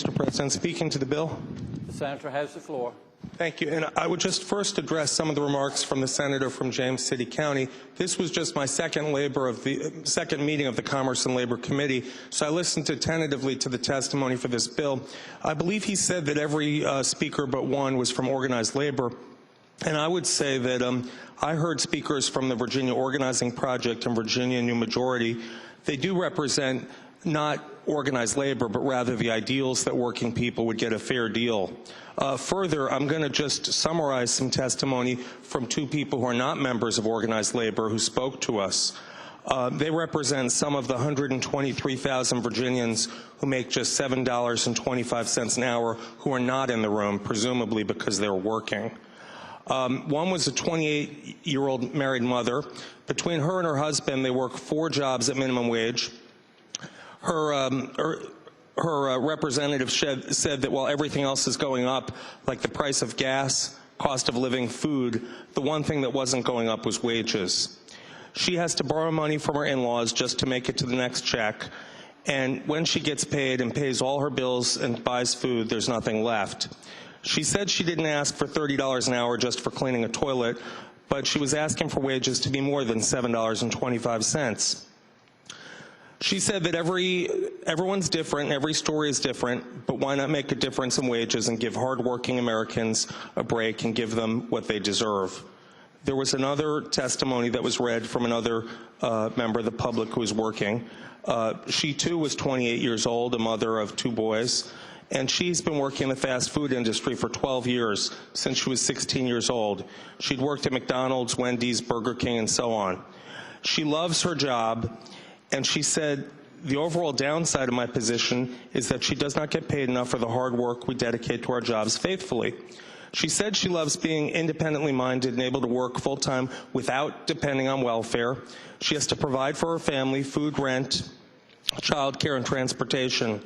Mr. President. Speaking to the bill. The senator has the floor. Thank you. And I would just first address some of the remarks from the senator from James City County. This was just my second meeting of the Commerce and Labor Committee, so I listened attentively to the testimony for this bill. I believe he said that every speaker but one was from organized labor. And I would say that I heard speakers from the Virginia Organizing Project and Virginia New Majority. They do represent not organized labor, but rather the ideals that working people would get a fair deal. Further, I'm going to just summarize some testimony from two people who are not members of organized labor who spoke to us. They represent some of the 123,000 Virginians who make just $7.25 an hour who are not in the room, presumably because they're working. One was a 28-year-old married mother. Between her and her husband, they work 4 jobs at minimum wage. Her representative said that while everything else is going up, like the price of gas, cost of living, food, the one thing that wasn't going up was wages. She has to borrow money from her in-laws just to make it to the next check, and when she gets paid and pays all her bills and buys food, there's nothing left. She said she didn't ask for $30 an hour just for cleaning a toilet, but she was asking for wages to be more than $7.25. She said that everyone's different, every story is different, but why not make a difference in wages and give hardworking Americans a break and give them what they deserve? There was another testimony that was read from another member of the public who was working. She too was 28 years old, a mother of 2 boys, and she's been working in the fast food industry for 12 years, since she was 16 years old. She'd worked at McDonald's, Wendy's, Burger King, and so on. She loves her job, and she said, the overall downside of my position is that she does not get paid enough for the hard work we dedicate to our jobs faithfully. She said she loves being independently minded and able to work full-time without depending on welfare. She has to provide for her family, food, rent, childcare, and transportation.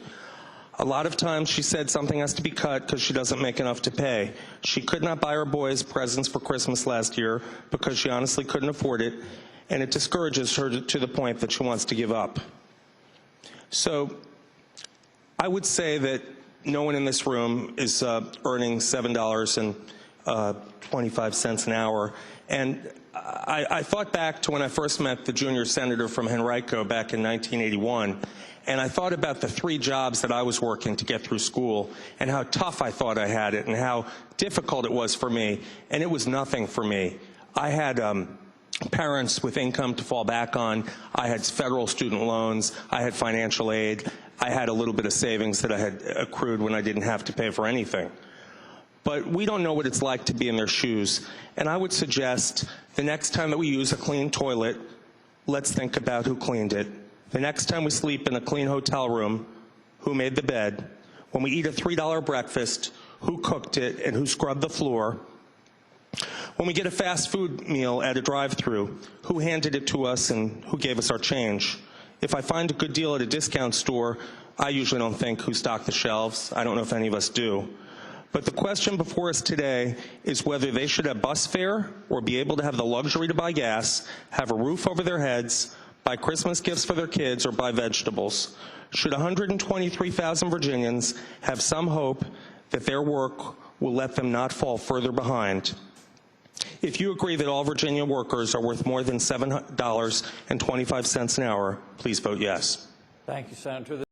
A lot of times she said something has to be cut because she doesn't make enough to pay. She could not buy her boys presents for Christmas last year because she honestly couldn't afford it, and it discourages her to the point that she wants to give up. So I would say that no one in this room is earning $7.25 an hour. And I thought back to when I first met the junior senator from Henrico back in 1981, and I thought about the 3 jobs that I was working to get through school and how tough I thought I had it and how difficult it was for me, and it was nothing for me. I had parents with income to fall back on. I had federal student loans. I had financial aid. I had a little bit of savings that I had accrued when I didn't have to pay for anything. But we don't know what it's like to be in their shoes. And I would suggest the next time that we use a clean toilet, let's think about who cleaned it. The next time we sleep in a clean hotel room, who made the bed? When we eat a $3 breakfast, who cooked it and who scrubbed the floor? When we get a fast food meal at a drive-thru, who handed it to us and who gave us our change? If I find a good deal at a discount store, I usually don't think who stocked the shelves. I don't know if any of us do. But the question before us today is whether they should have bus fare or be able to have the luxury to buy gas, have a roof over their heads, buy Christmas gifts for their kids, or buy vegetables. Should 123,000 Virginians have some hope that their work will let them not fall further behind? If you agree that all Virginia workers are worth more than $7.25 an hour, please vote yes. Thank you, Senator.